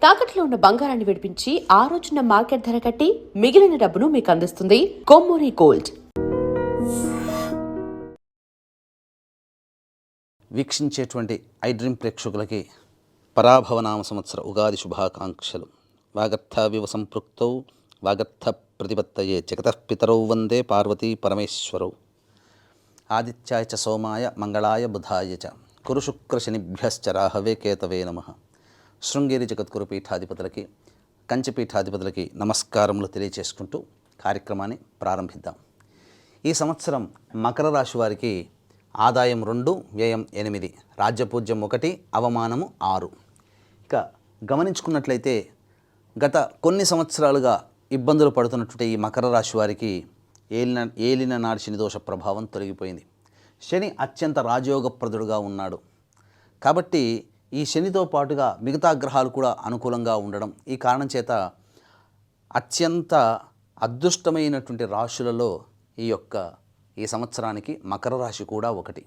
తాకట్లో ఉన్న బంగారాన్ని విడిపించి ఆ రోజున మార్కెట్ ధర కట్టి మిగిలిన డబ్బును మీకు అందిస్తుంది కొమ్మూరి గోల్డ్. వీక్షించేటువంటి ఐడ్రీమ్ ప్రేక్షకులకి పరాభవనామ సంవత్సర ఉగాది శుభాకాంక్షలు. వాగర్థవివ సంపృక్తౌ వాగర్థ ప్రతిపత్తయే జగతః పితరౌ వందే పార్వతీ పరమేశ్వరౌ. ఆదిత్యాయ చ సోమాయ మంగళాయ బుధాయ చ కురు శుక్ర శనిభ్యశ్చ రాహవే కేతవే నమః. శృంగేరి జగద్గురు పీఠాధిపతులకి కంచి పీఠాధిపతులకి నమస్కారములు తెలియచేసుకుంటూ కార్యక్రమాన్ని ప్రారంభిద్దాం. ఈ సంవత్సరం మకర రాశి వారికి ఆదాయం 2, వ్యయం 8, రాజ్యపూజ్యం 1, అవమానము 6. ఇక గమనించుకున్నట్లయితే గత కొన్ని సంవత్సరాలుగా ఇబ్బందులు పడుతున్నటువంటి ఈ మకర రాశి వారికి ఏలిన నాడి శని దోష ప్రభావం తొలగిపోయింది. శని అత్యంత రాజయోగప్రదుడుగా ఉన్నాడు కాబట్టి ఈ శనితో పాటుగా మిగతా గ్రహాలు కూడా అనుకూలంగా ఉండడం, ఈ కారణం చేత అత్యంత అదృష్టమైనటువంటి రాశులలో ఈ సంవత్సరానికి మకర రాశి కూడా ఒకటి.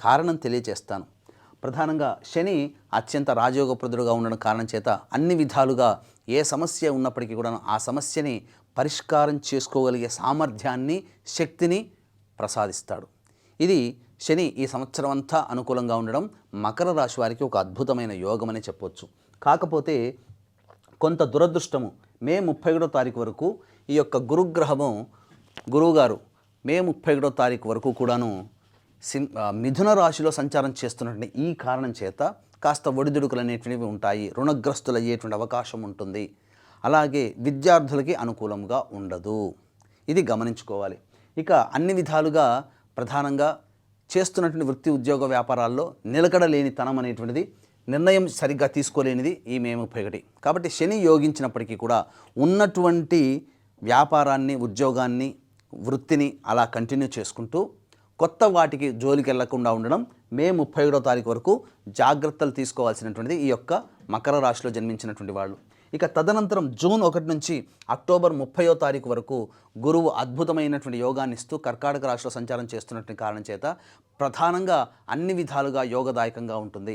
కారణం తెలియజేస్తాను. ప్రధానంగా శని అత్యంత రాజయోగప్రదుడుగా ఉండడం కారణం చేత అన్ని విధాలుగా ఏ సమస్య ఉన్నప్పటికీ కూడా ఆ సమస్యని పరిష్కారం చేసుకోగలిగే సామర్థ్యాన్ని, శక్తిని ప్రసాదిస్తాడు. ఇది శని ఈ సంవత్సరం అంతా అనుకూలంగా ఉండడం మకర రాశి వారికి ఒక అద్భుతమైన యోగమని చెప్పొచ్చు. కాకపోతే కొంత దురదృష్టము, మే 31వ తారీఖు వరకు ఈ యొక్క గురుగ్రహము గురువుగారు మే 31వ తారీఖు వరకు కూడాను మిథున రాశిలో సంచారం చేస్తున్నటువంటి ఈ కారణం చేత కాస్త ఒడిదుడుకులు అనేటువంటివి ఉంటాయి, రుణగ్రస్తులు అయ్యేటువంటి అవకాశం ఉంటుంది. అలాగే విద్యార్థులకి అనుకూలంగా ఉండదు, ఇది గమనించుకోవాలి. ఇక అన్ని విధాలుగా ప్రధానంగా చేస్తున్నటువంటి వృత్తి ఉద్యోగ వ్యాపారాల్లో నిలకడలేనితనం అనేటువంటిది, నిర్ణయం సరిగ్గా తీసుకోలేనిది ఈ మే 31. కాబట్టి శని యోగించినప్పటికీ కూడా ఉన్నటువంటి వ్యాపారాన్ని, ఉద్యోగాన్ని, వృత్తిని అలా కంటిన్యూ చేసుకుంటూ కొత్త వాటికి జోలికి వెళ్లకుండా ఉండడం మే 31వ తారీఖు వరకు జాగ్రత్తలు తీసుకోవాల్సినటువంటిది ఈ యొక్క మకర రాశిలో జన్మించినటువంటి వాళ్ళు. ఇక తదనంతరం జూన్ 1 నుంచి అక్టోబర్ 30వ తారీఖు వరకు గురువు అద్భుతమైనటువంటి యోగాన్ని ఇస్తూ కర్కాటక రాశిలో సంచారం చేస్తున్నటువంటి కారణం చేత ప్రధానంగా అన్ని విధాలుగా యోగదాయకంగా ఉంటుంది.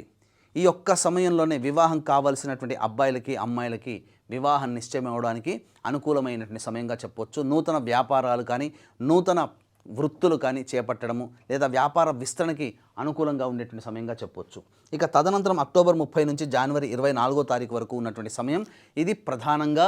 ఈ యొక్క సమయంలోనే వివాహం కావాల్సినటువంటి అబ్బాయిలకి, అమ్మాయిలకి వివాహం నిశ్చయం అవ్వడానికి అనుకూలమైనటువంటి సమయంగా చెప్పవచ్చు. నూతన వ్యాపారాలు కానీ, నూతన వృత్తులు కానీ చేపట్టడము లేదా వ్యాపార విస్తరణకి అనుకూలంగా ఉండేటువంటి సమయంగా చెప్పవచ్చు. ఇక తదనంతరం అక్టోబర్ 30 నుంచి జనవరి 24వ తారీఖు వరకు ఉన్నటువంటి సమయం, ఇది ప్రధానంగా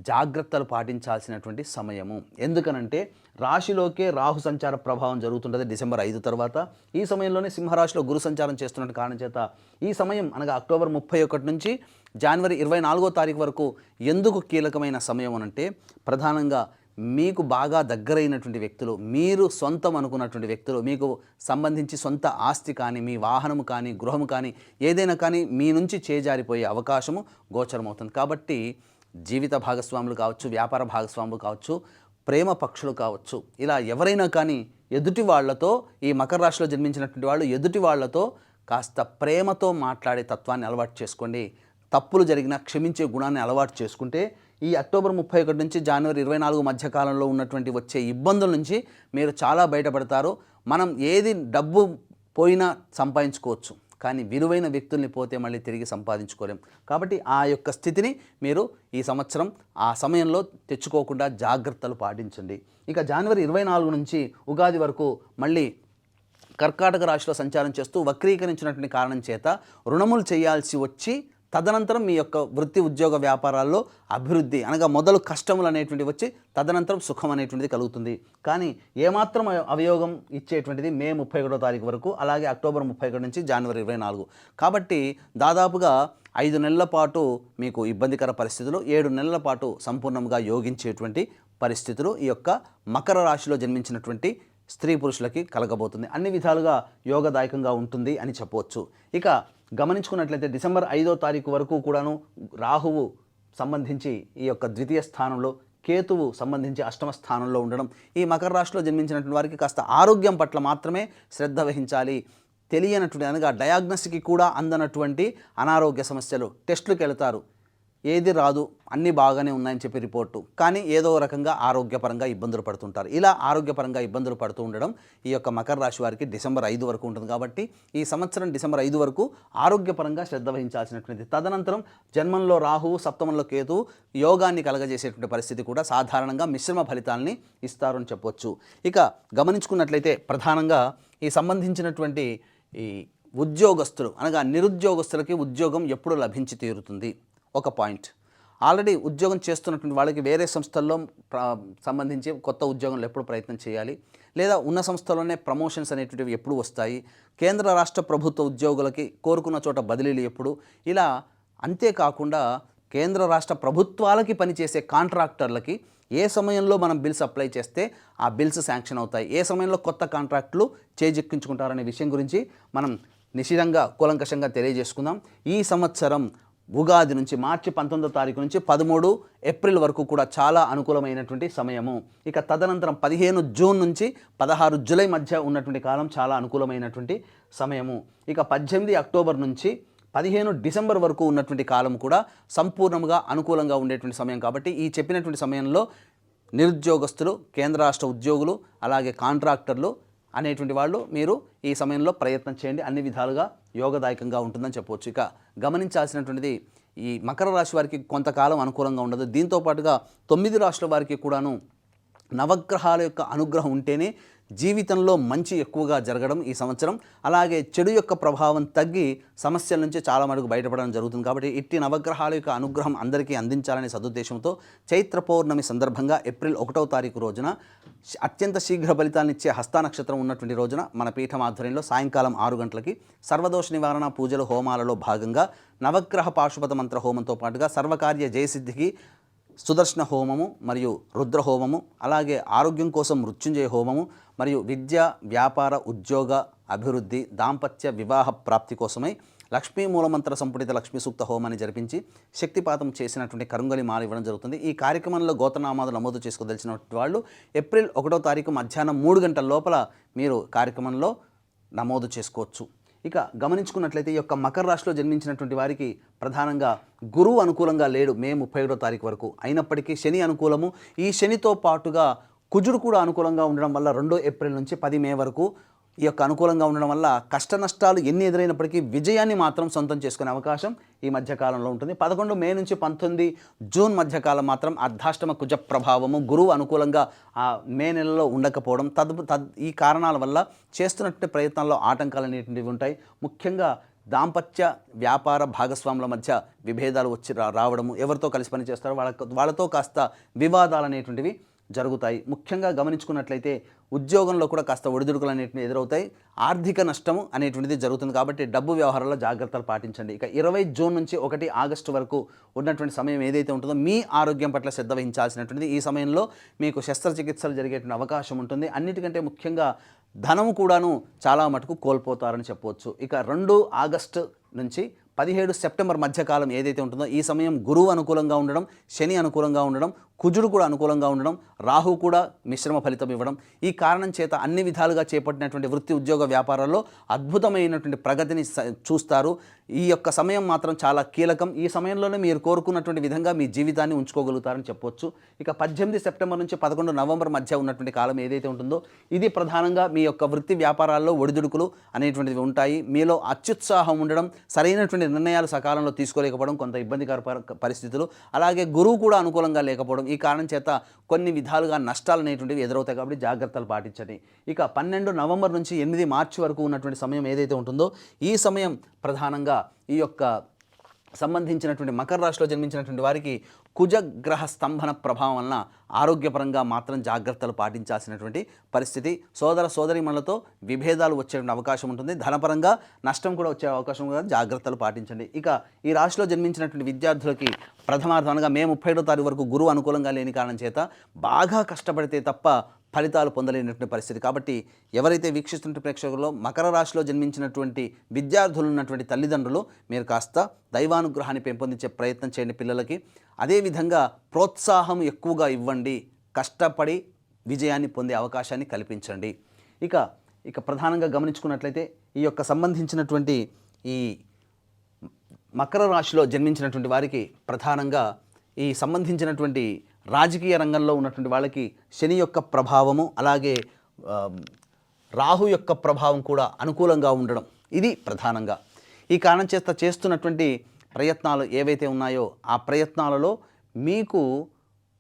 జాగ్రత్తలు పాటించాల్సినటువంటి సమయము. ఎందుకనంటే రాశిలోకే రాహు సంచార ప్రభావం జరుగుతుంటుంది డిసెంబర్ 5 తర్వాత. ఈ సమయంలోనే సింహరాశిలో గురు సంచారం చేస్తున్న కారణం చేత ఈ సమయం అనగా అక్టోబర్ 31 నుంచి జనవరి 24వ తారీఖు వరకు ఎందుకు కీలకమైన సమయం అనంటే, ప్రధానంగా మీకు బాగా దగ్గరైనటువంటి వ్యక్తులు, మీరు సొంతం అనుకున్నటువంటి వ్యక్తులు, మీకు సంబంధించి సొంత ఆస్తి కానీ, మీ వాహనము కానీ, గృహము కానీ, ఏదైనా కానీ మీ నుంచి చేజారిపోయే అవకాశము గోచరమవుతుంది. కాబట్టి జీవిత భాగస్వాములు కావచ్చు, వ్యాపార భాగస్వాములు కావచ్చు, ప్రేమ పక్షులు కావచ్చు, ఇలా ఎవరైనా కానీ ఎదుటి వాళ్లతో, ఈ మకర రాశిలో జన్మించినటువంటి వాళ్ళు ఎదుటి వాళ్లతో కాస్త ప్రేమతో మాట్లాడే తత్వాన్ని అలవాటు చేసుకోండి. తప్పులు జరిగినా క్షమించే గుణాన్ని అలవాటు చేసుకుంటే ఈ అక్టోబర్ 31 నుంచి జనవరి 24 మధ్యకాలంలో ఉన్నటువంటి వచ్చే ఇబ్బందుల నుంచి మీరు చాలా బయటపడతారు. మనం ఏది డబ్బు పోయినా సంపాదించుకోవచ్చు, కానీ విలువైన వ్యక్తుల్ని పోతే మళ్ళీ తిరిగి సంపాదించుకోలేం. కాబట్టి ఆ యొక్క స్థితిని మీరు ఈ సంవత్సరం ఆ సమయంలో తెచ్చుకోకుండా జాగ్రత్తలు పాటించండి. ఇక జనవరి 24 నుంచి ఉగాది వరకు మళ్ళీ కర్కాటక రాశిలో సంచారం చేస్తూ వక్రీకరించినటువంటి కారణం చేత రుణములు చేయాల్సి వచ్చి తదనంతరం మీ యొక్క వృత్తి ఉద్యోగ వ్యాపారాల్లో అభివృద్ధి అనగా మొదలు కష్టములు అనేటువంటివి వచ్చి తదనంతరం సుఖం అనేటువంటిది కలుగుతుంది. కానీ ఏమాత్రం అవయోగం ఇచ్చేటువంటిది మే 31వ తారీఖు వరకు, అలాగే అక్టోబర్ 31 నుంచి జనవరి 24. కాబట్టి దాదాపుగా 5 నెలల పాటు మీకు ఇబ్బందికర పరిస్థితులు, 7 నెలల పాటు సంపూర్ణంగా యోగించేటువంటి పరిస్థితులు ఈ యొక్క మకర రాశిలో జన్మించినటువంటి స్త్రీ పురుషులకి కలగబోతుంది. అన్ని విధాలుగా యోగదాయకంగా ఉంటుంది అని చెప్పవచ్చు. ఇక గమనించుకున్నట్లయితే డిసెంబర్ 5వ తారీఖు వరకు కూడాను రాహువు సంబంధించి ఈ యొక్క ద్వితీయ స్థానంలో, కేతువు సంబంధించి అష్టమ స్థానంలో ఉండడం ఈ మకర రాశిలో జన్మించినటువంటి వారికి కాస్త ఆరోగ్యం పట్ల మాత్రమే శ్రద్ధ వహించాలి. తెలియనటువంటి అనగా డయాగ్నోస్కి కూడా అందనటువంటి అనారోగ్య సమస్యలు, టెస్టులకు వెళతారు, ఏది రాదు అన్నీ బాగానే ఉన్నాయని చెప్పి రిపోర్టు, కానీ ఏదో రకంగా ఆరోగ్యపరంగా ఇబ్బందులు పడుతుంటారు. ఇలా ఆరోగ్యపరంగా ఇబ్బందులు పడుతూ ఉండడం ఈ యొక్క మకర రాశి వారికి డిసెంబర్ 5 వరకు ఉంటుంది. కాబట్టి ఈ సంవత్సరం డిసెంబర్ 5 వరకు ఆరోగ్యపరంగా శ్రద్ధ వహించాల్సినటువంటిది. తదనంతరం జన్మంలో రాహువు, సప్తమంలో కేతు యోగాన్ని కలగజేసేటువంటి పరిస్థితి కూడా సాధారణంగా మిశ్రమ ఫలితాలని ఇస్తారు అని చెప్పొచ్చు. ఇక గమనించుకున్నట్లయితే ప్రధానంగా ఈ సంబంధించినటువంటి ఈ ఉద్యోగస్తులు అనగా నిరుద్యోగస్తులకి ఉద్యోగం ఎప్పుడు లభించి తీరుతుంది ఒక పాయింట్. ఆల్రెడీ ఉద్యోగం చేస్తున్నటువంటి వాళ్ళకి వేరే సంస్థల్లో సంబంధించి కొత్త ఉద్యోగంలో ఎప్పుడు ప్రయత్నం చేయాలి, లేదా ఉన్న సంస్థలోనే ప్రమోషన్స్ అనేటువంటివి ఎప్పుడు వస్తాయి, కేంద్ర రాష్ట్ర ప్రభుత్వ ఉద్యోగులకి కోరుకున్న చోట బదిలీలు ఎప్పుడు, ఇలా అంతేకాకుండా కేంద్ర రాష్ట్ర ప్రభుత్వాలకి పనిచేసే కాంట్రాక్టర్లకి ఏ సమయంలో మనం బిల్స్ అప్లై చేస్తే ఆ బిల్స్ శాంక్షన్ అవుతాయి, ఏ సమయంలో కొత్త కాంట్రాక్టులు చేజిక్కించుకుంటారనే విషయం గురించి మనం నిశితంగా కూలంకషంగా తెలియజేసుకుందాం. ఈ సంవత్సరం ఉగాది నుంచి మార్చి 19వ తారీఖు నుంచి 13 ఏప్రిల్ వరకు కూడా చాలా అనుకూలమైనటువంటి సమయము. ఇక తదనంతరం 15 జూన్ నుంచి 16 జూలై మధ్య ఉన్నటువంటి కాలం చాలా అనుకూలమైనటువంటి సమయము. ఇక 18 అక్టోబర్ నుంచి 15 డిసెంబర్ వరకు ఉన్నటువంటి కాలం కూడా సంపూర్ణంగా అనుకూలంగా ఉండేటువంటి సమయం. కాబట్టి ఈ చెప్పినటువంటి సమయంలో నిరుద్యోగస్తులు, కేంద్ర రాష్ట్ర ఉద్యోగులు, అలాగే కాంట్రాక్టర్లు అనేటువంటి వాళ్ళు మీరు ఈ సమయంలో ప్రయత్నం చేయండి. అన్ని విధాలుగా యోగదాయకంగా ఉంటుందని చెప్పవచ్చు. ఇక గమనించాల్సినటువంటిది ఈ మకర రాశి వారికి కొంతకాలం అనుకూలంగా ఉండదు. దీంతో పాటుగా 9 రాశుల వారికి కూడాను నవగ్రహాల యొక్క అనుగ్రహం ఉంటేనే జీవితంలో మంచి ఎక్కువగా జరగడం ఈ సంవత్సరం, అలాగే చెడు యొక్క ప్రభావం తగ్గి సమస్యల నుంచి చాలా మటుకు బయటపడడం జరుగుతుంది. కాబట్టి ఇట్టి నవగ్రహాల యొక్క అనుగ్రహం అందరికీ అందించాలనే సదుద్దేశంతో చైత్ర పౌర్ణమి సందర్భంగా ఏప్రిల్ 1వ తారీఖు రోజున అత్యంత శీఘ్ర ఫలితాన్నిచ్చే హస్త నక్షత్రం ఉన్నటువంటి రోజున మన పీఠం ఆధ్వర్యంలో సాయంకాలం 6 గంటలకి సర్వదోష నివారణ పూజలు హోమాలలో భాగంగా నవగ్రహ పాశుపత మంత్ర హోమంతో పాటుగా సర్వకార్య జయసిద్ధికి సుదర్శన హోమము మరియు రుద్ర హోమము, అలాగే ఆరోగ్యం కోసం మృత్యుంజయ హోమము మరియు విద్య, వ్యాపార, ఉద్యోగ అభివృద్ధి, దాంపత్య వివాహ ప్రాప్తి కోసమై లక్ష్మీ మూలమంత్ర సంపుటిత లక్ష్మీ సూక్త హోమాన్ని జరిపించి శక్తిపాతం చేసినటువంటి కరుంగలి మాల ఇవ్వడం జరుగుతుంది. ఈ కార్యక్రమంలో గోత్రనామాలు నమోదు చేసుకోదలిచినటువంటి వాళ్ళు ఏప్రిల్ 1వ తారీఖు మధ్యాహ్నం 3 గంటల లోపల మీరు కార్యక్రమంలో నమోదు చేసుకోవచ్చు. ఇక గమనించుకున్నట్లయితే ఈ యొక్క మకర రాశిలో జన్మించినటువంటి వారికి ప్రధానంగా గురువు అనుకూలంగా లేడు మే 31వ తారీఖు వరకు. అయినప్పటికీ శని అనుకూలము. ఈ శనితో పాటుగా కుజుడు కూడా అనుకూలంగా ఉండడం వల్ల 2 ఏప్రిల్ నుంచి 10 మే వరకు ఈ యొక్క అనుకూలంగా ఉండడం వల్ల కష్ట నష్టాలు ఎన్ని ఎదురైనప్పటికీ విజయాన్ని మాత్రం సొంతం చేసుకునే అవకాశం ఈ మధ్యకాలంలో ఉంటుంది. 11 మే నుంచి 19 జూన్ మధ్యకాలం మాత్రం అర్ధాష్టమ కుజ ప్రభావము, గురువు అనుకూలంగా ఆ మే నెలలో ఉండకపోవడం, ఈ కారణాల వల్ల చేస్తున్నటువంటి ప్రయత్నాల్లో ఆటంకాలు అనేటువంటివి ఉంటాయి. ముఖ్యంగా దాంపత్య వ్యాపార భాగస్వాముల మధ్య విభేదాలు వచ్చి రావడము, ఎవరితో కలిసి పని చేస్తారో వాళ్ళతో కాస్త వివాదాలు అనేటువంటివి జరుగుతాయి. ముఖ్యంగా గమనించుకున్నట్లయితే ఉద్యోగంలో కూడా కాస్త ఒడిదుడుకులు అనేటువంటివి ఎదురవుతాయి. ఆర్థిక నష్టము అనేటువంటిది జరుగుతుంది. కాబట్టి డబ్బు వ్యవహారాల్లో జాగ్రత్తలు పాటించండి. ఇక 20 జూన్ నుంచి 1 ఆగస్టు వరకు ఉన్నటువంటి సమయం ఏదైతే ఉంటుందో మీ ఆరోగ్యం పట్ల శ్రద్ధ వహించాల్సినటువంటిది. ఈ సమయంలో మీకు శస్త్రచికిత్సలు జరిగేటువంటి అవకాశం ఉంటుంది. అన్నిటికంటే ముఖ్యంగా ధనము కూడాను చాలా మటుకు కోల్పోతారని చెప్పవచ్చు. ఇక 2 ఆగస్టు నుంచి 17 సెప్టెంబర్ మధ్యకాలం ఏదైతే ఉంటుందో ఈ సమయం గురువు అనుకూలంగా ఉండడం, శని అనుకూలంగా ఉండడం, కుజుడు కూడా అనుకూలంగా ఉండడం, రాహు కూడా మిశ్రమ ఫలితం ఇవ్వడం, ఈ కారణం చేత అన్ని విధాలుగా చేపట్టినటువంటి వృత్తి, ఉద్యోగ, వ్యాపారాల్లో అద్భుతమైనటువంటి ప్రగతిని చూస్తారు. ఈ యొక్క సమయం మాత్రం చాలా కీలకం. ఈ సమయంలోనే మీరు కోరుకున్నటువంటి విధంగా మీ జీవితాన్ని ఉంచుకోగలుగుతారని చెప్పవచ్చు. ఇక 18 సెప్టెంబర్ నుంచి 11 నవంబర్ మధ్య ఉన్నటువంటి కాలం ఏదైతే ఉంటుందో ఇది ప్రధానంగా మీ యొక్క వృత్తి వ్యాపారాల్లో ఒడిదుడుకులు అనేటువంటివి ఉంటాయి. మీలో అత్యుత్సాహం ఉండడం, సరైనటువంటి నిర్ణయాలు సకాలంలో తీసుకోలేకపోవడం, కొంత ఇబ్బందికర పరిస్థితులు, అలాగే గురువు కూడా అనుకూలంగా లేకపోవడం, ఈ కారణం చేత కొన్ని విధాలుగా నష్టాలు అనేటువంటివి ఎదురవుతాయి. కాబట్టి జాగ్రత్తలు పాటించండి. ఇక 12 నవంబర్ నుంచి 8 మార్చి వరకు ఉన్నటువంటి సమయం ఏదైతే ఉంటుందో ఈ సమయం ప్రధానంగా ఈ యొక్క సంబంధించినటువంటి మకర రాశిలో జన్మించినటువంటి వారికి కుజగ్రహ స్తంభన ప్రభావం వలన ఆరోగ్యపరంగా మాత్రం జాగ్రత్తలు పాటించాల్సినటువంటి పరిస్థితి. సోదర సోదరీమణులతో విభేదాలు వచ్చేటువంటి అవకాశం ఉంటుంది. ధనపరంగా నష్టం కూడా వచ్చే అవకాశం కూడా జాగ్రత్తలు పాటించండి. ఇక ఈ రాశిలో జన్మించినటువంటి విద్యార్థులకి ప్రథమార్థంగా మే 31వ తారీఖు వరకు గురువు అనుకూలంగా లేని కారణం చేత బాగా కష్టపడితే తప్ప ఫలితాలు పొందలేనటువంటి పరిస్థితి. కాబట్టి ఎవరైతే వీక్షిస్తున్న ప్రేక్షకుల్లో మకర రాశిలో జన్మించినటువంటి విద్యార్థులు ఉన్నటువంటి తల్లిదండ్రులు మీరు కాస్త దైవానుగ్రహాన్ని పెంపొందించే ప్రయత్నం చేయండి పిల్లలకి. అదేవిధంగా ప్రోత్సాహం ఎక్కువగా ఇవ్వండి. కష్టపడి విజయాన్ని పొందే అవకాశాన్ని కల్పించండి. ఇక ప్రధానంగా గమనించుకున్నట్లయితే ఈ యొక్క సంబంధించినటువంటి ఈ మకర రాశిలో జన్మించినటువంటి వారికి ప్రధానంగా ఈ సంబంధించినటువంటి రాజకీయ రంగంలో ఉన్నటువంటి వాళ్ళకి శని యొక్క ప్రభావము అలాగే రాహు యొక్క ప్రభావం కూడా అనుకూలంగా ఉండడం ఇది ప్రధానంగా. ఈ కారణం చేత చేస్తున్నటువంటి ప్రయత్నాలు ఏవైతే ఉన్నాయో ఆ ప్రయత్నాలలో మీకు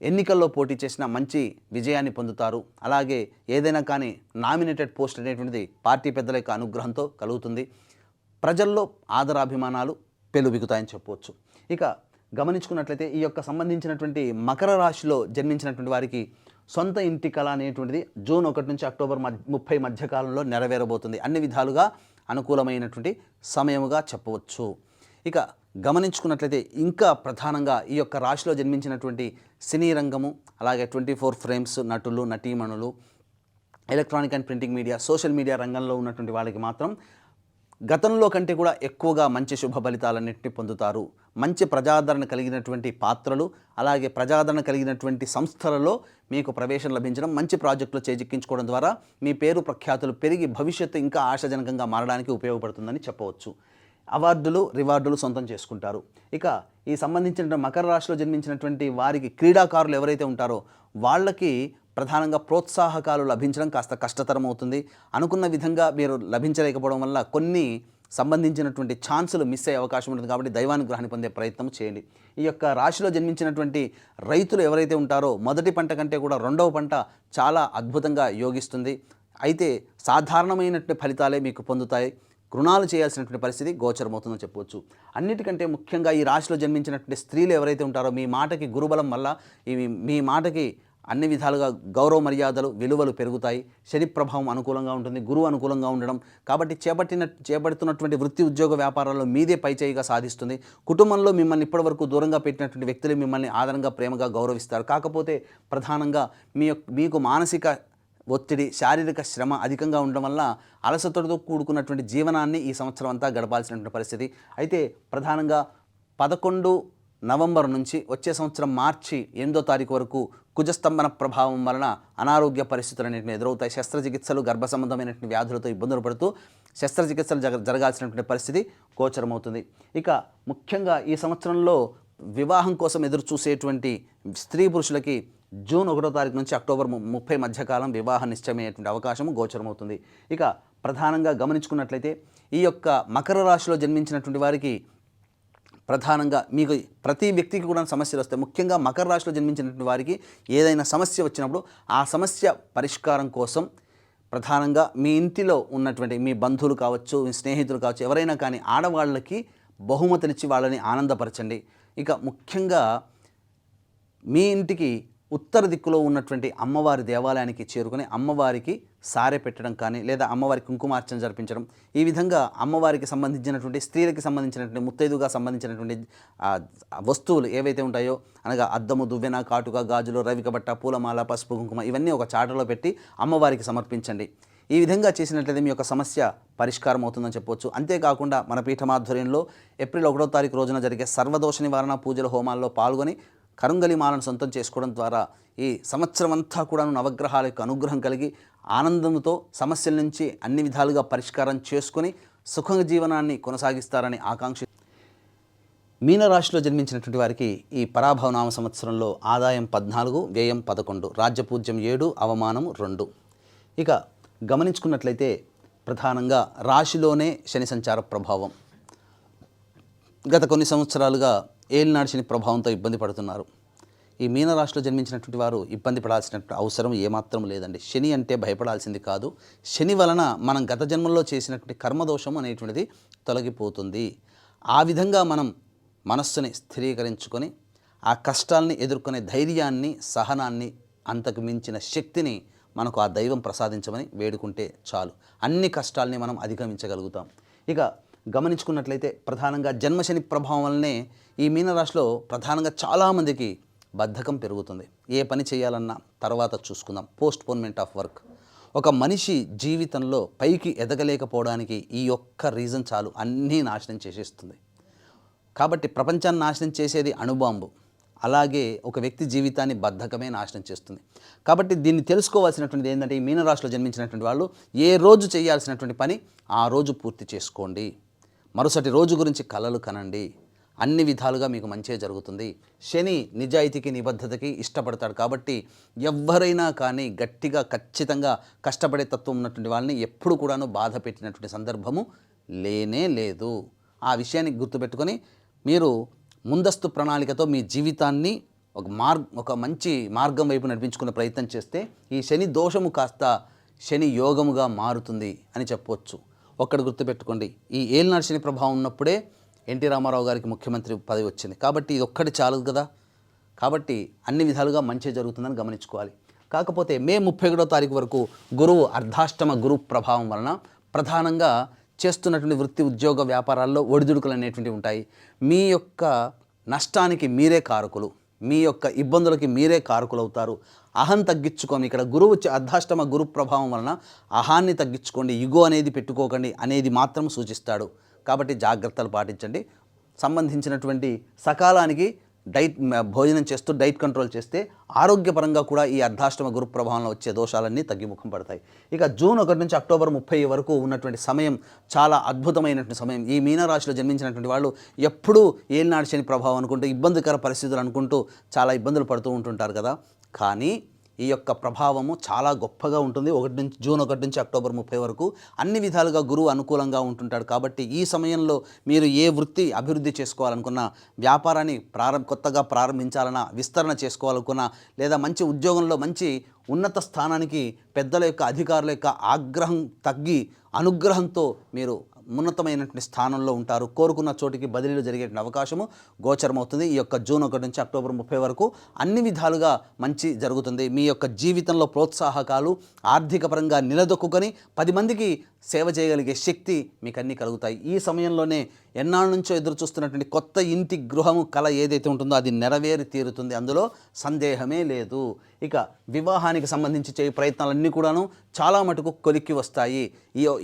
ఎన్నికల్లో పోటీ చేసిన మంచి విజయాన్ని పొందుతారు. అలాగే ఏదైనా కానీ నామినేటెడ్ పోస్ట్ అనేటువంటిది పార్టీ పెద్దల యొక్క అనుగ్రహంతో కలుగుతుంది. ప్రజల్లో ఆదరాభిమానాలు పెలుబిగుతాయని చెప్పవచ్చు. ఇక గమనించుకున్నట్లయితే ఈ యొక్క సంబంధించినటువంటి మకర రాశిలో జన్మించినటువంటి వారికి సొంత ఇంటి కళ అనేటువంటిది జూన్ 1 నుంచి అక్టోబర్ 30 మధ్య కాలంలో నెరవేరబోతుంది. అన్ని విధాలుగా అనుకూలమైనటువంటి సమయముగా చెప్పవచ్చు. ఇక గమనించుకున్నట్లయితే ఇంకా ప్రధానంగా ఈ యొక్క రాశిలో జన్మించినటువంటి సినీ రంగము అలాగే 24 ఫ్రేమ్స్ నటులు నటీమణులు electronic and printing media social media రంగంలో ఉన్నటువంటి వాళ్ళకి మాత్రం గతంలో కంటే కూడా ఎక్కువగా మంచి శుభ ఫలితాలన్నింటినీ పొందుతారు. మంచి ప్రజాదరణ కలిగినటువంటి పాత్రలు అలాగే ప్రజాదరణ కలిగినటువంటి సంస్థలలో మీకు ప్రవేశం లభించడం, మంచి ప్రాజెక్టులు చేజిక్కించుకోవడం ద్వారా మీ పేరు ప్రఖ్యాతులు పెరిగి భవిష్యత్తు ఇంకా ఆశాజనకంగా మారడానికి ఉపయోగపడుతుందని చెప్పవచ్చు. అవార్డులు రివార్డులు సొంతం చేసుకుంటారు. ఇక ఈ సంబంధించిన మకర రాశిలో జన్మించినటువంటి వారికి క్రీడాకారులు ఎవరైతే ఉంటారో వాళ్ళకి ప్రధానంగా ప్రోత్సాహకాలు లభించడం కాస్త కష్టతరం అవుతుంది. అనుకున్న విధంగా మీరు లభించలేకపోవడం వల్ల కొన్ని సంబంధించినటువంటి ఛాన్సులు మిస్ అయ్యే అవకాశం ఉంటుంది. కాబట్టి దైవానుగ్రహాన్ని పొందే ప్రయత్నం చేయండి. ఈ యొక్క రాశిలో జన్మించినటువంటి రైతులు ఎవరైతే ఉంటారో మొదటి పంట కంటే కూడా రెండవ పంట చాలా అద్భుతంగా యోగిస్తుంది. అయితే సాధారణమైనటువంటి ఫలితాలే మీకు పొందుతాయి. రుణాలు చేయాల్సినటువంటి పరిస్థితి గోచరమవుతుందని చెప్పవచ్చు. అన్నిటికంటే ముఖ్యంగా ఈ రాశిలో జన్మించినటువంటి స్త్రీలు ఎవరైతే ఉంటారో మీ మాటకి గురుబలం వల్ల మీ మాటకి అన్ని విధాలుగా గౌరవ మర్యాదలు విలువలు పెరుగుతాయి. శని ప్రభావం అనుకూలంగా ఉంటుంది, గురువు అనుకూలంగా ఉండడం కాబట్టి చేపడుతున్నటువంటి వృత్తి ఉద్యోగ వ్యాపారాల్లో మీదే పైచేయిగా సాధిస్తుంది. కుటుంబంలో మిమ్మల్ని ఇప్పటివరకు దూరంగా పెట్టినటువంటి వ్యక్తులు మిమ్మల్ని ఆదరంగా ప్రేమగా గౌరవిస్తారు. కాకపోతే ప్రధానంగా మీకు మానసిక ఒత్తిడి శారీరక శ్రమ అధికంగా ఉండడం వల్ల అలసటతో కూడుకున్నటువంటి జీవనాన్ని ఈ సంవత్సరం అంతా గడపాల్సినటువంటి పరిస్థితి. అయితే ప్రధానంగా 11 నవంబర్ నుంచి వచ్చే సంవత్సరం మార్చి 8వ తారీఖు వరకు కుజస్తంభన ప్రభావం వలన అనారోగ్య పరిస్థితులు అనేటివి ఎదురవుతాయి. శస్త్రచికిత్సలు గర్భ సంబంధమైనటువంటి వ్యాధులతో ఇబ్బందులు పడుతూ శస్త్రచికిత్సలు జరగాల్సినటువంటి పరిస్థితి గోచరమవుతుంది. ఇక ముఖ్యంగా ఈ సంవత్సరంలో వివాహం కోసం ఎదురు చూసేటువంటి స్త్రీ పురుషులకి జూన్ 1వ తారీఖు నుంచి అక్టోబర్ 30 మధ్యకాలం వివాహ నిశ్చయమయ్యేటువంటి అవకాశం గోచరమవుతుంది. ఇక ప్రధానంగా గమనించుకున్నట్లయితే ఈ యొక్క మకర రాశిలో జన్మించినటువంటి వారికి ప్రధానంగా మీకు ప్రతి వ్యక్తికి కూడా సమస్యలు వస్తాయి. ముఖ్యంగా మకర రాశిలో జన్మించినటువంటి వారికి ఏదైనా సమస్య వచ్చినప్పుడు ఆ సమస్య పరిష్కారం కోసం ప్రధానంగా మీ ఇంటిలో ఉన్నటువంటి మీ బంధువులు కావచ్చు, మీ స్నేహితులు కావచ్చు, ఎవరైనా కానీ ఆడవాళ్ళకి బహుమతులిచ్చి వాళ్ళని ఆనందపరచండి. ఇక ముఖ్యంగా మీ ఇంటికి ఉత్తర దిక్కులో ఉన్నటువంటి అమ్మవారి దేవాలయానికి చేరుకొని అమ్మవారికి సారె పెట్టడం కానీ లేదా అమ్మవారి కుంకుమార్చన జరిపించడం, ఈ విధంగా అమ్మవారికి సంబంధించినటువంటి స్త్రీలకి సంబంధించినటువంటి ముత్తైదుగా సంబంధించినటువంటి వస్తువులు ఏవైతే ఉంటాయో అనగా అద్దము, దువ్వెన, కాటుక, గాజులు, రవిక బట్ట, పూలమాల, పసుపు, కుంకుమ ఇవన్నీ ఒక చాటలో పెట్టి అమ్మవారికి సమర్పించండి. ఈ విధంగా చేసినట్లయితే మీ యొక్క సమస్య పరిష్కారం అవుతుందని చెప్పవచ్చు. అంతేకాకుండా మన పీఠమాధ్వర్యంలో ఏప్రిల్ 1వ తారీఖు రోజున జరిగే సర్వదోష నివారణ పూజల హోమాల్లో పాల్గొని కరుంగలి మాలను సొంతం చేసుకోవడం ద్వారా ఈ సంవత్సరం అంతా కూడా నవగ్రహాల యొక్క అనుగ్రహం కలిగి ఆనందంతో సమస్యల నుంచి అన్ని విధాలుగా పరిష్కారం చేసుకొని సుఖ జీవనాన్ని కొనసాగిస్తారని ఆకాంక్ష. మీనరాశిలో జన్మించినటువంటి వారికి ఈ పరాభవనామ సంవత్సరంలో ఆదాయం 14, వ్యయం 11, రాజ్యపూజ్యం 7, అవమానం 2. ఇక గమనించుకున్నట్లయితే ప్రధానంగా రాశిలోనే శని సంచార ప్రభావం. గత కొన్ని సంవత్సరాలుగా ఏలినాడు శని ప్రభావంతో ఇబ్బంది పడుతున్నారు. ఈ మీనరాశిలో జన్మించినటువంటి వారు ఇబ్బంది పడాల్సినటువంటి అవసరం ఏమాత్రం లేదండి. శని అంటే భయపడాల్సింది కాదు. శని వలన మనం గత జన్మల్లో చేసినటువంటి కర్మదోషం అనేటువంటిది తొలగిపోతుంది. ఆ విధంగా మనం మనస్సుని స్థిరీకరించుకొని ఆ కష్టాల్ని ఎదుర్కొనే ధైర్యాన్ని, సహనాన్ని, అంతకు మించిన శక్తిని మనకు ఆ దైవం ప్రసాదించమని వేడుకుంటే చాలు. అన్ని కష్టాల్ని మనం అధిగమించగలుగుతాం. ఇక గమనించుకున్నట్లయితే ప్రధానంగా జన్మశని ప్రభావం వల్లనే ఈ మీనరాశిలో ప్రధానంగా చాలామందికి బద్ధకం పెరుగుతుంది. ఏ పని చేయాలన్నా తర్వాత చూసుకుందాం, పోస్ట్పోన్మెంట్ ఆఫ్ వర్క్. ఒక మనిషి జీవితంలో పైకి ఎదగలేకపోవడానికి ఈ ఒక్క రీజన్ చాలు, అన్నీ నాశనం చేసేస్తుంది. కాబట్టి ప్రపంచాన్ని నాశనం చేసేది అణుబాంబు, అలాగే ఒక వ్యక్తి జీవితాన్ని బద్ధకమే నాశనం చేస్తుంది. కాబట్టి దీన్ని తెలుసుకోవాల్సినటువంటిది ఏంటంటే ఈ మీనరాశిలో జన్మించినటువంటి వాళ్ళు ఏ రోజు చేయాల్సినటువంటి పని ఆ రోజు పూర్తి చేసుకోండి. మరుసటి రోజు గురించి కలలు కనండి. అన్ని విధాలుగా మీకు మంచే జరుగుతుంది. శని నిజాయితీకి నిబద్ధతకి ఇష్టపడతాడు కాబట్టి ఎవరైనా కానీ గట్టిగా ఖచ్చితంగా కష్టపడే తత్వం ఉన్నటువంటి వాళ్ళని ఎప్పుడు కూడాను బాధ పెట్టినటువంటి సందర్భము లేనే లేదు. ఆ విషయాన్ని గుర్తుపెట్టుకొని మీరు ముందస్తు ప్రణాళికతో మీ జీవితాన్ని ఒక మంచి మార్గం వైపు నడిపించుకునే ప్రయత్నం చేస్తే ఈ శని దోషము కాస్త శని యోగముగా మారుతుంది అని చెప్పవచ్చు. ఒక్కటి గుర్తుపెట్టుకోండి, ఈ ఏలినాటి శని ప్రభావం ఉన్నప్పుడే ఎన్టీ రామారావు గారికి ముఖ్యమంత్రి పదవి వచ్చింది. కాబట్టి ఇది ఒక్కటి చాలదు కదా. కాబట్టి అన్ని విధాలుగా మంచి జరుగుతుందని గమనించుకోవాలి. కాకపోతే మే 31వ తారీఖు వరకు గురువు అర్ధాష్టమ గురు ప్రభావం వలన ప్రధానంగా చేస్తున్నటువంటి వృత్తి ఉద్యోగ వ్యాపారాల్లో ఒడిదుడుకులు అనేటువంటివి ఉంటాయి. మీ యొక్క నష్టానికి మీరే కారకులు, మీ యొక్క ఇబ్బందులకి మీరే కారకులవుతారు. అహం తగ్గించుకోండి. ఇక్కడ గురువు అర్ధాష్టమ గురు ప్రభావం వలన అహాన్ని తగ్గించుకోండి, ఇగో అనేది పెట్టుకోకండి అనేది మాత్రం సూచిస్తాడు. కాబట్టి జాగ్రత్తలు పాటించండి. సంబంధించినటువంటి సకాలానికి భోజనం చేస్తూ డైట్ కంట్రోల్ చేస్తే ఆరోగ్యపరంగా కూడా ఈ అర్ధాష్టమ గురు ప్రభావంలో వచ్చే దోషాలన్నీ తగ్గిముఖం పడతాయి. ఇక జూన్ 1 నుంచి అక్టోబర్ 30 వరకు ఉన్నటువంటి సమయం చాలా అద్భుతమైనటువంటి సమయం. ఈ మీనరాశిలో జన్మించినటువంటి వాళ్ళు ఎప్పుడూ ఏలినాటి శని ప్రభావం అనుకుంటూ ఇబ్బందికర పరిస్థితులు అనుకుంటూ చాలా ఇబ్బందులు పడుతూ ఉంటుంటారు కదా. కానీ ఈ యొక్క ప్రభావము చాలా గొప్పగా ఉంటుంది. జూన్ 1 నుంచి అక్టోబర్ 30 వరకు అన్ని విధాలుగా గురువు అనుకూలంగా ఉంటుంటాడు. కాబట్టి ఈ సమయంలో మీరు ఏ వృత్తి అభివృద్ధి చేసుకోవాలనుకున్నా, వ్యాపారాన్ని కొత్తగా ప్రారంభించాలన్నా, విస్తరణ చేసుకోవాలనుకున్నా, లేదా మంచి ఉద్యోగంలో మంచి ఉన్నత స్థానానికి పెద్దల యొక్క అధికారుల యొక్క ఆగ్రహం తగ్గి అనుగ్రహంతో మీరు ఉన్నతమైనటువంటి స్థానంలో ఉంటారు. కోరుకున్న చోటికి బదిలీలు జరిగే అవకాశము గోచరమవుతుంది. ఈ యొక్క జూన్ 1 నుంచి అక్టోబర్ 30 వరకు అన్ని విధాలుగా మంచి జరుగుతుంది. మీ యొక్క జీవితంలో ప్రోత్సాహకాలు ఆర్థిక పరంగా నిలదొక్కుని 10 మందికి సేవ చేయగలిగే శక్తి మీకు అన్నీ కలుగుతాయి. ఈ సమయంలోనే ఎన్నాళ్ళ నుంచో ఎదురు చూస్తున్నటువంటి కొత్త ఇంటి గృహము కళ ఏదైతే ఉంటుందో అది నెరవేరి తీరుతుంది. అందులో సందేహమే లేదు. ఇక వివాహానికి సంబంధించి చేయ ప్రయత్నాలన్నీ కూడాను చాలా మటుకు కొలిక్కి వస్తాయి.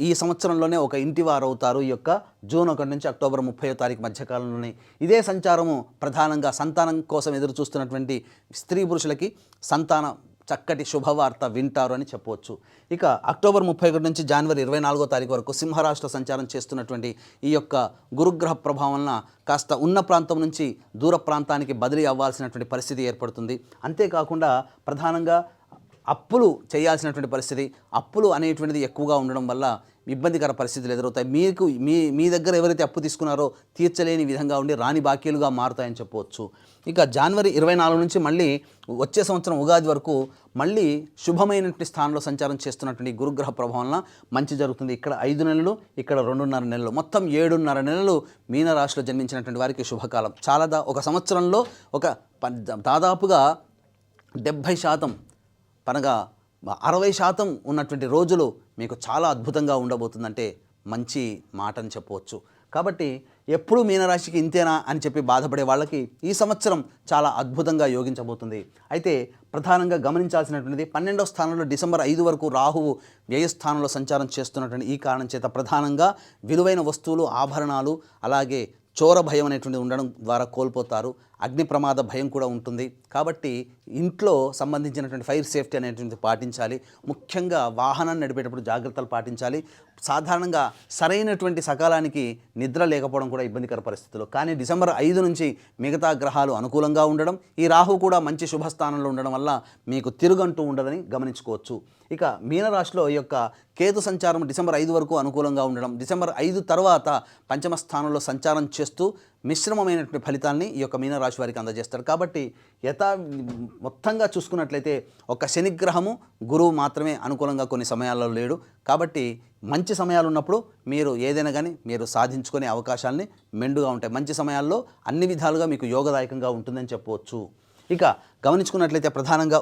ఈ సంవత్సరంలోనే ఒక ఇంటి వారు అవుతారు. ఈ యొక్క జూన్ 1 నుంచి అక్టోబర్ 30వ తారీఖు మధ్యకాలంలోనే ఇదే సంచారము ప్రధానంగా సంతానం కోసం ఎదురు చూస్తున్నటువంటి స్త్రీ పురుషులకి చక్కటి శుభవార్త వింటారు అని చెప్పవచ్చు. ఇక అక్టోబర్ 31 నుంచి జనవరి 24వ తారీఖు వరకు సింహరాశిలో సంచారం చేస్తున్నటువంటి ఈ యొక్క గురుగ్రహ ప్రభావం వలన కాస్త ఉన్న ప్రాంతం నుంచి దూర ప్రాంతానికి బదిలీ అవ్వాల్సినటువంటి పరిస్థితి ఏర్పడుతుంది. అంతేకాకుండా ప్రధానంగా అప్పులు చేయాల్సినటువంటి పరిస్థితి, అప్పులు అనేటువంటిది ఎక్కువగా ఉండడం వల్ల ఇబ్బందికర పరిస్థితులు ఎదురవుతాయి. మీ దగ్గర ఎవరైతే అప్పు తీసుకున్నారో తీర్చలేని విధంగా ఉండి రాని బాకీలుగా మారుతాయని చెప్పవచ్చు. ఇక జనవరి 24 నుంచి మళ్ళీ వచ్చే సంవత్సరం ఉగాది వరకు మళ్ళీ శుభమైనటువంటి స్థానంలో సంచారం చేస్తున్నటువంటి గురుగ్రహ ప్రభావం వలన మంచి జరుగుతుంది. ఇక్కడ 5 నెలలు, ఇక్కడ 2.5 నెలలు, మొత్తం 7.5 నెలలు మీనరాశిలో జన్మించినటువంటి వారికి శుభకాలం. ఒక సంవత్సరంలో దాదాపుగా 70% అనగా 60% ఉన్నటువంటి రోజులు మీకు చాలా అద్భుతంగా ఉండబోతుందంటే మంచి మాట అని చెప్పవచ్చు. కాబట్టి ఎప్పుడు మీనరాశికి ఇంతేనా అని చెప్పి బాధపడే వాళ్ళకి ఈ సంవత్సరం చాలా అద్భుతంగా యోగించబోతుంది. అయితే ప్రధానంగా గమనించాల్సినటువంటిది 12వ స్థానంలో డిసెంబర్ 5 వరకు రాహువు వ్యయస్థానంలో సంచారం చేస్తున్నటువంటి ఈ కారణం చేత ప్రధానంగా విలువైన వస్తువులు, ఆభరణాలు, అలాగే చోర భయం అనేటువంటి ఉండడం ద్వారా కోల్పోతారు. అగ్ని ప్రమాద భయం కూడా ఉంటుంది. కాబట్టి ఇంట్లో సంబంధించినటువంటి ఫైర్ సేఫ్టీ అనేటువంటిది పాటించాలి. ముఖ్యంగా వాహనాన్ని నడిపేటప్పుడు జాగ్రత్తలు పాటించాలి. సాధారణంగా సరైనటువంటి సకాలానికి నిద్ర లేకపోవడం కూడా ఇబ్బందికర పరిస్థితులు. కానీ డిసెంబర్ 5 నుంచి మిగతా గ్రహాలు అనుకూలంగా ఉండడం, ఈ రాహు కూడా మంచి శుభస్థానంలో ఉండడం వల్ల మీకు తిరుగంటూ ఉండదని గమనించుకోవచ్చు. ఇక మీనరాశిలో ఈ యొక్క కేతు సంచారం డిసెంబర్ 5 వరకు అనుకూలంగా ఉండడం, డిసెంబర్ 5 తర్వాత పంచమ స్థానంలో సంచారం చేస్తూ మిశ్రమమైనటువంటి ఫలితాన్ని ఈ యొక్క మీనరాశి వారికి అందజేస్తారు. కాబట్టి మొత్తంగా చూసుకున్నట్లయితే ఒక శనిగ్రహము, గురువు మాత్రమే అనుకూలంగా కొన్ని సమయాల్లో లేడు. కాబట్టి మంచి సమయాలు ఉన్నప్పుడు మీరు ఏదైనా కానీ మీరు సాధించుకునే అవకాశాలని మెండుగా ఉంటాయి. మంచి సమయాల్లో అన్ని విధాలుగా మీకు యోగదాయకంగా ఉంటుందని చెప్పవచ్చు. ఇక గమనించుకున్నట్లయితే ప్రధానంగా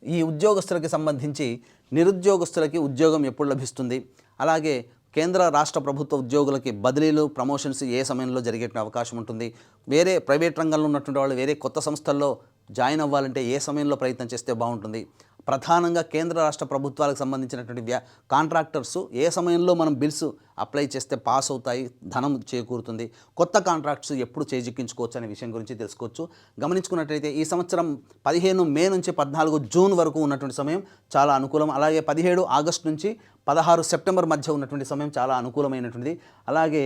ఈ ఉద్యోగస్తులకి సంబంధించి నిరుద్యోగస్తులకి ఉద్యోగం ఎప్పుడు లభిస్తుంది, అలాగే కేంద్ర రాష్ట్ర ప్రభుత్వ ఉద్యోగులకి బదిలీలు, ప్రమోషన్స్ ఏ సమయంలో జరిగే అవకాశం ఉంటుంది, వేరే ప్రైవేట్ రంగంలో ఉన్నటువంటి వాళ్ళు వేరే కొత్త సంస్థల్లో జాయిన్ అవ్వాలంటే ఏ సమయంలో ప్రయత్నం చేస్తే బాగుంటుంది, ప్రధానంగా కేంద్ర రాష్ట్ర ప్రభుత్వాలకు సంబంధించినటువంటి కాంట్రాక్టర్స్ ఏ సమయంలో మనం బిల్స్ అప్లై చేస్తే పాస్ అవుతాయి, ధనం చేకూరుతుంది, కొత్త కాంట్రాక్ట్స్ ఎప్పుడు చేజిక్కించుకోవచ్చు అనే విషయం గురించి తెలుసుకోవచ్చు. గమనించుకున్నట్లయితే ఈ సంవత్సరం 15 మే నుంచి 14 జూన్ వరకు ఉన్నటువంటి సమయం చాలా అనుకూలం. అలాగే 17 ఆగస్టు నుంచి 16 సెప్టెంబర్ మధ్య ఉన్నటువంటి సమయం చాలా అనుకూలమైనటువంటిది. అలాగే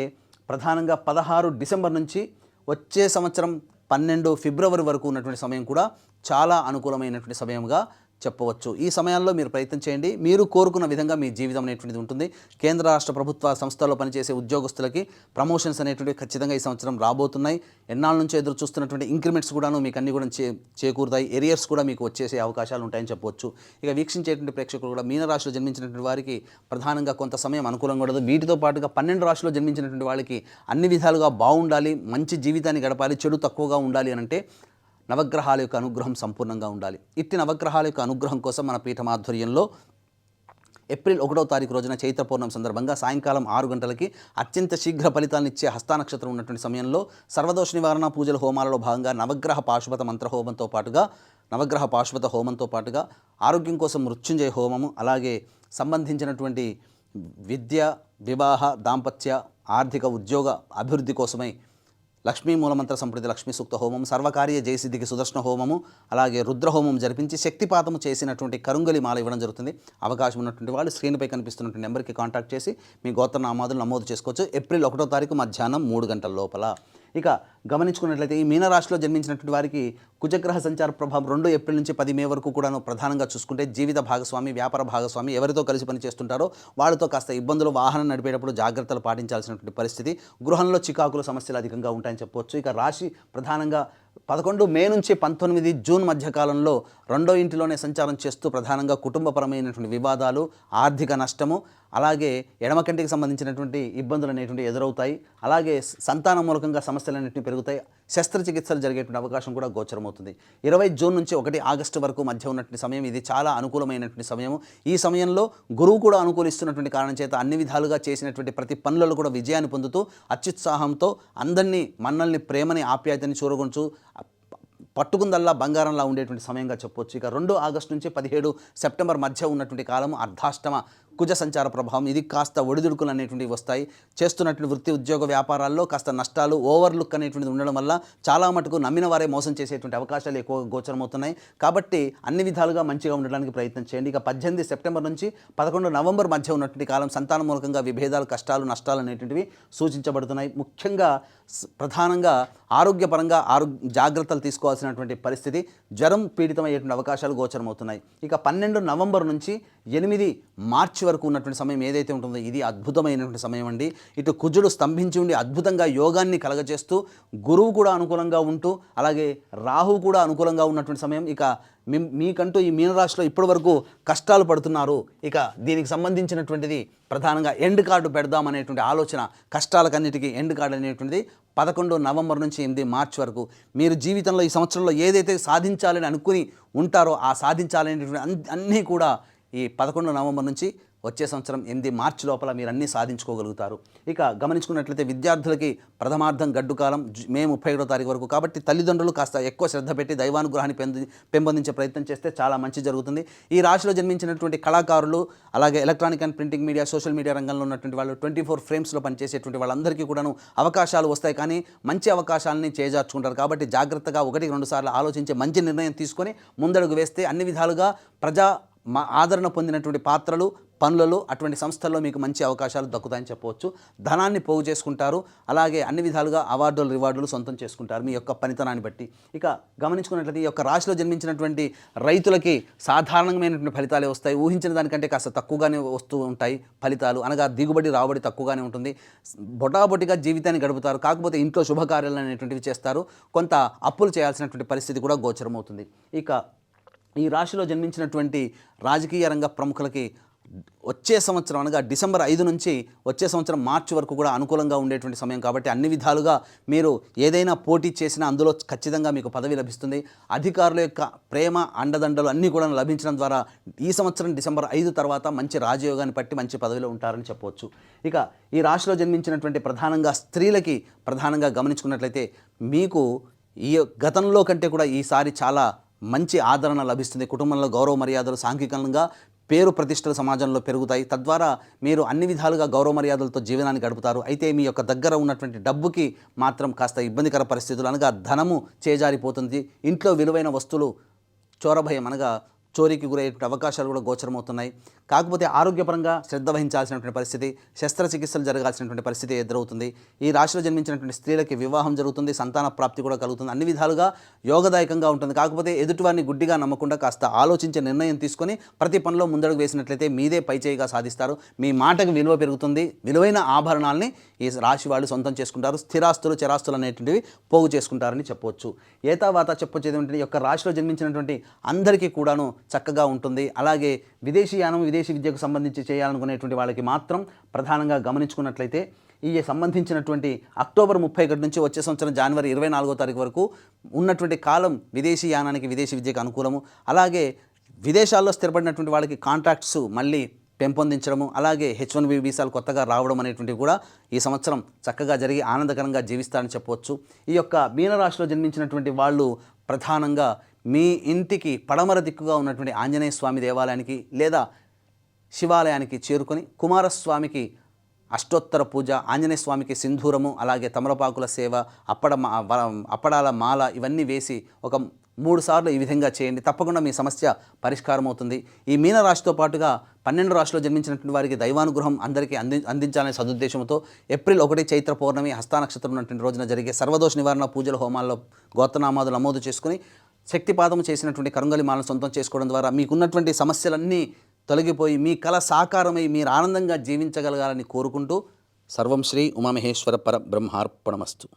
ప్రధానంగా 16 డిసెంబర్ నుంచి వచ్చే సంవత్సరం 12 ఫిబ్రవరి వరకు ఉన్నటువంటి సమయం కూడా చాలా అనుకూలమైనటువంటి సమయంగా చెప్పవచ్చు. ఈ సమయాల్లో మీరు ప్రయత్నం చేయండి. మీరు కోరుకున్న విధంగా మీ జీవితం అనేటువంటిది ఉంటుంది. కేంద్ర రాష్ట్ర ప్రభుత్వ సంస్థల్లో పనిచేసే ఉద్యోగస్తులకి ప్రమోషన్స్ అనేటువంటివి ఖచ్చితంగా ఈ సంవత్సరం రాబోతున్నాయి. ఎన్నాళ్ళ నుంచి ఎదురు చూస్తున్నటువంటి ఇంక్రిమెంట్స్ కూడాను మీకు అన్ని కూడా చేకూరుతాయి. ఏరియర్స్ కూడా మీకు వచ్చేసే అవకాశాలు ఉంటాయని చెప్పవచ్చు. ఇక వీక్షించేటువంటి ప్రేక్షకులు కూడా మీనరాశిలో జన్మించినటువంటి వారికి ప్రధానంగా కొంత సమయం అనుకూలంగా ఉండదు. వీటితో పాటుగా 12 రాశిలో జన్మించినటువంటి వాళ్ళకి అన్ని విధాలుగా బాగుండాలి, మంచి జీవితాన్ని గడపాలి, చెడు తక్కువగా ఉండాలి అని అంటే నవగ్రహాల యొక్క అనుగ్రహం సంపూర్ణంగా ఉండాలి. ఇట్టి నవగ్రహాల యొక్క అనుగ్రహం కోసం మన పీఠం ఆధ్వర్యంలో ఏప్రిల్ 1వ తారీఖు రోజున చైత్ర పౌర్ణమి సందర్భంగా సాయంకాలం 6 గంటలకి అత్యంత శీఘ్ర ఫలితాలను ఇచ్చే హస్తానక్షత్రం ఉన్నటువంటి సమయంలో సర్వదోష నివారణ పూజల హోమాలలో భాగంగా నవగ్రహ పాశుపత మంత్ర హోమంతో పాటుగా ఆరోగ్యం కోసం మృత్యుంజయ హోమము, అలాగే సంబంధించినటువంటి విద్య, వివాహ, దాంపత్య, ఆర్థిక, ఉద్యోగ అభివృద్ధి కోసమై లక్ష్మీ మూలమంత్ర సంప్రతి లక్ష్మీ సూక్త హోమం, సర్వకార్య జయసిద్ధికి సుదర్శన హోమము, అలాగే రుద్రహోమం జరిపించి శక్తిపాతము చేసినటువంటి కరుంగలి మాల ఇవ్వడం జరుగుతుంది. అవకాశం ఉన్నటువంటి వాళ్ళు స్క్రీన్పై కనిపిస్తున్నటువంటి నెంబర్కి కాంటాక్ట్ చేసి మీ గోత్రనామాదులు నమోదు చేసుకోవచ్చు. ఏప్రిల్ 1వ తారీఖు మధ్యాహ్నం 3 గంటల లోపల. ఇక గమనించుకున్నట్లయితే ఈ మీనరాశిలో జన్మించినటువంటి వారికి కుజగ్రహ సంచార ప్రభావం 2 ఏప్రిల్ నుంచి 10 మే వరకు కూడాను ప్రధానంగా చూసుకుంటే జీవిత భాగస్వామి, వ్యాపార భాగస్వామి ఎవరితో కలిసి పనిచేస్తుంటారో వాళ్ళతో కాస్త ఇబ్బందులు, వాహనం నడిపేటప్పుడు జాగ్రత్తలు పాటించాల్సినటువంటి పరిస్థితి, గృహంలో చికాకుల సమస్యలు అధికంగా ఉంటాయని చెప్పవచ్చు. ఇక రాశి ప్రధానంగా 11 మే నుంచి 19 జూన్ మధ్య కాలంలో 2వ ఇంటిలోనే సంచారం చేస్తూ ప్రధానంగా కుటుంబపరమైనటువంటి వివాదాలు, ఆర్థిక నష్టము, అలాగే ఎడమ కంటికి సంబంధించినటువంటి ఇబ్బందులు అనేటువంటి ఎదురవుతాయి. అలాగే సంతాన మూలకంగా సమస్యలు అనేటివి పెరుగుతాయి. శస్త్రచికిత్సలు జరిగేటువంటి అవకాశం కూడా గోచరమవుతుంది. 20 జూన్ నుంచి 1 ఆగస్టు వరకు మధ్య ఉన్నటువంటి సమయం ఇది చాలా అనుకూలమైనటువంటి సమయము. ఈ సమయంలో గురువు కూడా అనుకూలిస్తున్నటువంటి కారణం చేత అన్ని విధాలుగా చేసినటువంటి ప్రతి పనులలో కూడా విజయాన్ని పొందుతూ అత్యుత్సాహంతో అందరినీ, మన్నల్ని, ప్రేమని, ఆప్యాయతని చూరగొంచు పట్టుకుందల్లా బంగారంలా ఉండేటువంటి సమయంగా చెప్పొచ్చు. ఇక 2 ఆగస్టు నుంచి 17 సెప్టెంబర్ మధ్య ఉన్నటువంటి కాలము అర్ధాష్టమ కుజ సంచార ప్రభావం. ఇది కాస్త ఒడిదుడుకులు అనేటువంటివి వస్తాయి. చేస్తున్నటువంటి వృత్తి, ఉద్యోగ, వ్యాపారాల్లో కాస్త నష్టాలు, ఓవర్లుక్ అనేటువంటిది ఉండడం వల్ల చాలా మటుకు నమ్మిన వారే మోసం చేసేటువంటి అవకాశాలు ఎక్కువగా గోచరమవుతున్నాయి. కాబట్టి అన్ని విధాలుగా మంచిగా ఉండడానికి ప్రయత్నం చేయండి. ఇక 18 సెప్టెంబర్ నుంచి 11 నవంబర్ మధ్య ఉన్నటువంటి కాలం సంతాన మూలకంగా విభేదాలు, కష్టాలు, నష్టాలు అనేటువంటివి సూచించబడుతున్నాయి. ముఖ్యంగా ప్రధానంగా ఆరోగ్యపరంగా జాగ్రత్తలు తీసుకోవాల్సినటువంటి పరిస్థితి, జ్వరం పీడితమయ్యేటువంటి అవకాశాలు గోచరమవుతున్నాయి. ఇక 12 నవంబర్ నుంచి 8 మార్చి వరకు ఉన్నటువంటి సమయం ఏదైతే ఉంటుందో ఇది అద్భుతమైనటువంటి సమయం అండి. ఇటు కుజుడు స్తంభించి ఉండి అద్భుతంగా యోగాన్ని కలగజేస్తూ, గురువు కూడా అనుకూలంగా ఉంటూ, అలాగే రాహువు కూడా అనుకూలంగా ఉన్నటువంటి సమయం. ఇక మీకంటూ ఈ మీనరాశిలో ఇప్పటి వరకు కష్టాలు పడుతున్నారు, ఇక దీనికి సంబంధించినటువంటిది ప్రధానంగా ఎండ్ కార్డు పెడదామనేటువంటి ఆలోచన, కష్టాలకన్నిటికీ ఎండ్ కార్డు అనేటువంటిది 11 నవంబర్ నుంచి 8 మార్చి వరకు మీరు జీవితంలో ఈ సంవత్సరంలో ఏదైతే సాధించాలని అనుకుని ఉంటారో ఆ సాధించాలనేటువంటి అన్నీ కూడా ఈ 11 నవంబర్ నుంచి వచ్చే సంవత్సరం 8 మార్చి లోపల మీరు అన్నీ సాధించుకోగలుగుతారు. ఇక గమనించుకున్నట్లయితే విద్యార్థులకి ప్రథమార్థం గడ్డు కాలం మే 31వ తారీఖు వరకు. కాబట్టి తల్లిదండ్రులు కాస్త ఎక్కువ శ్రద్ధ పెట్టి దైవానుగ్రహాన్ని పెంపొందించే ప్రయత్నం చేస్తే చాలా మంచి జరుగుతుంది. ఈ రాశిలో జన్మించినటువంటి కళాకారులు, అలాగే electronic and printing media, social media రంగంలో ఉన్నటువంటి వాళ్ళు, 24 ఫ్రేమ్స్లో పనిచేసేటువంటి వాళ్ళందరికీ కూడాను అవకాశాలు వస్తాయి. కానీ మంచి అవకాశాలని చేజార్చుకుంటారు. కాబట్టి జాగ్రత్తగా 1-2 సార్లు ఆలోచించి మంచి నిర్ణయం తీసుకొని ముందడుగు వేస్తే అన్ని విధాలుగా ఆదరణ పొందినటువంటి పాత్రలు, పనులలో, అటువంటి సంస్థల్లో మీకు మంచి అవకాశాలు దక్కుతాయని చెప్పవచ్చు. ధనాన్ని పోగు చేసుకుంటారు. అలాగే అన్ని విధాలుగా అవార్డులు, రివార్డులు సొంతం చేసుకుంటారు మీ యొక్క పనితనాన్ని బట్టి. ఇక గమనించుకున్నట్లయితే ఈ యొక్క రాశిలో జన్మించినటువంటి రైతులకి సాధారణమైనటువంటి ఫలితాలే వస్తాయి. ఊహించిన దానికంటే కాస్త తక్కువగానే వస్తూ ఉంటాయి ఫలితాలు. అనగా దిగుబడి, రాబడి తక్కువగానే ఉంటుంది. బొటాబొటిగా జీవితాన్ని గడుపుతారు. కాకపోతే ఇంట్లో శుభకార్యాలు అనేటువంటివి చేస్తారు. కొంత అప్పులు చేయాల్సినటువంటి పరిస్థితి కూడా గోచరమవుతుంది. ఇక ఈ రాశిలో జన్మించినటువంటి రాజకీయ రంగ ప్రముఖులకి వచ్చే సంవత్సరం అనగా డిసెంబర్ 5 నుంచి వచ్చే సంవత్సరం మార్చి వరకు కూడా అనుకూలంగా ఉండేటువంటి సమయం. కాబట్టి అన్ని విధాలుగా మీరు ఏదైనా పోటీ చేసినా అందులో ఖచ్చితంగా మీకు పదవి లభిస్తుంది. అధికారుల యొక్క ప్రేమ, అండదండలు అన్నీ కూడా లభించడం ద్వారా ఈ సంవత్సరం డిసెంబర్ 5 తర్వాత మంచి రాజయోగాన్ని పట్టి మంచి పదవిలో ఉంటారని చెప్పవచ్చు. ఇక ఈ రాశిలో జన్మించినటువంటి ప్రధానంగా స్త్రీలకి ప్రధానంగా గమనించుకున్నట్లయితే మీకు ఈ గతంలో కంటే కూడా ఈసారి చాలా మంచి ఆదరణ లభిస్తుంది. కుటుంబంలో గౌరవ మర్యాదలు, సాంఘికంగా పేరు ప్రతిష్టలు సమాజంలో పెరుగుతాయి. తద్వారా మీరు అన్ని విధాలుగా గౌరవ మర్యాదలతో జీవనాన్ని గడుపుతారు. అయితే మీ యొక్క దగ్గర ఉన్నటువంటి డబ్బుకి మాత్రం కాస్త ఇబ్బందికర పరిస్థితులు, అనగా ధనము చేజారిపోతుంది. ఇంట్లో విలువైన వస్తువులు చోరభయం, అనగా చోరీకి గురయ్యే అవకాశాలు కూడా గోచరమవుతున్నాయి. కాకపోతే ఆరోగ్యపరంగా శ్రద్ధ వహించాల్సినటువంటి పరిస్థితి, శస్త్రచికిత్సలు జరగాల్సినటువంటి పరిస్థితి ఎదురవుతుంది. ఈ రాశిలో జన్మించినటువంటి స్త్రీలకి వివాహం జరుగుతుంది, సంతాన ప్రాప్తి కూడా కలుగుతుంది. అన్ని విధాలుగా యోగదాయకంగా ఉంటుంది. కాకపోతే ఎదుటివారిని గుడ్డిగా నమ్మకుండా కాస్త ఆలోచించే నిర్ణయం తీసుకొని ప్రతి పనిలో ముందడుగు వేసినట్లయితే మీదే పైచేయిగా సాధిస్తారు. మీ మాటకు విలువ పెరుగుతుంది. విలువైన ఆభరణాలని ఈ రాశి వాళ్ళు సొంతం చేసుకుంటారు. స్థిరాస్తులు, చరాస్తులు అనేటువంటివి పోగు చేసుకుంటారని చెప్పవచ్చు. ఏతావాత చెప్పొచ్చేది ఏంటంటే, ఈ యొక్క రాశిలో జన్మించినటువంటి అందరికీ కూడాను చక్కగా ఉంటుంది. అలాగే విదేశీయానం, విదేశీ విద్యకు సంబంధించి చేయాలనుకునేటువంటి వాళ్ళకి మాత్రం ప్రధానంగా గమనించుకున్నట్లయితే ఈ సంబంధించినటువంటి అక్టోబర్ 31 నుంచి వచ్చే సంవత్సరం జనవరి 24వ తారీఖు వరకు ఉన్నటువంటి కాలం విదేశీయానానికి, విదేశీ విద్యకు అనుకూలము. అలాగే విదేశాల్లో స్థిరపడినటువంటి వాళ్ళకి కాంట్రాక్ట్స్ మళ్ళీ పెంపొందించడము, అలాగే H1B వీసాలు కొత్తగా రావడం అనేటువంటివి కూడా ఈ సంవత్సరం చక్కగా జరిగి ఆనందకరంగా జీవిస్తారని చెప్పవచ్చు. ఈ యొక్క మీనరాశిలో జన్మించినటువంటి వాళ్ళు ప్రధానంగా మీ ఇంటికి పడమర దిక్కుగా ఉన్నటువంటి ఆంజనేయ స్వామి దేవాలయానికి లేదా శివాలయానికి చేరుకొని కుమారస్వామికి అష్టోత్తర పూజ, ఆంజనేయ స్వామికి సింధూరము, అలాగే తమలపాకుల సేవ, అప్పడాల మాల ఇవన్నీ వేసి ఒక 3 సార్లు ఈ విధంగా చేయండి. తప్పకుండా మీ సమస్య పరిష్కారం అవుతుంది. ఈ మీనరాశితో పాటుగా 12 రాశిలో జన్మించినటువంటి వారికి దైవానుగ్రహం అందరికీ అందించాలనే సదుద్దేశంతో ఏప్రిల్ 1 చైత్ర పౌర్ణమి హస్త నక్షత్రం ఉన్నటువంటి రోజున జరిగే సర్వదోష నివారణ పూజల హోమాల్లో గోత్రనామాదులు నమోదు చేసుకుని శక్తిపాదం చేసినటువంటి కరుంగలి మాలను సొంతం చేసుకోవడం ద్వారా మీకున్నటువంటి సమస్యలన్నీ తొలగిపోయి మీ కళ సాకారమై మీరు ఆనందంగా జీవించగలగాలని కోరుకుంటూ సర్వం శ్రీ ఉమామహేశ్వర పరబ్రహ్మార్పణమస్తు.